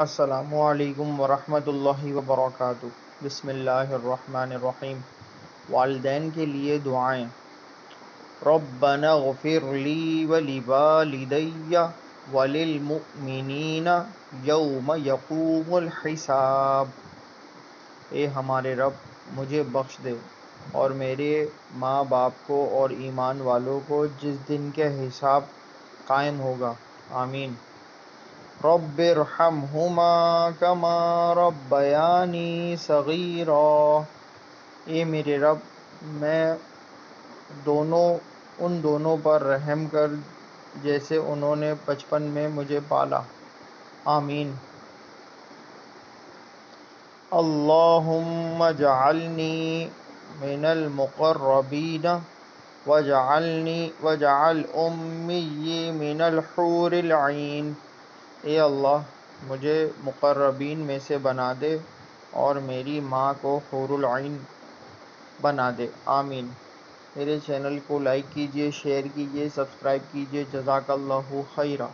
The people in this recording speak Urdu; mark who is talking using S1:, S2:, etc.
S1: السلام علیکم ورحمۃ اللہ وبرکاتہ۔ بسم اللہ الرحمن الرحیم۔ والدین کے لیے دعائیں۔ ربنا اغفر لی ولوالدی وللمؤمنین یوم یقوم الحساب۔ اے ہمارے رب، مجھے بخش دے اور میرے ماں باپ کو اور ایمان والوں کو جس دن کے حساب قائم ہوگا، آمین۔ رب ارحمہما کما ربیانی صغیرا۔ اے میرے رب، میں ان دونوں پر رحم کر جیسے انہوں نے بچپن میں مجھے پالا، آمین۔ اللہم اجعلنی من المقربین واجعل امی من الحور العین۔ اے اللہ، مجھے مقربین میں سے بنا دے اور میری ماں کو حور العین بنا دے، آمین۔ میرے چینل کو لائک کیجیے، شیئر کیجیے، سبسکرائب کیجیے۔ جزاک اللہ خیرا۔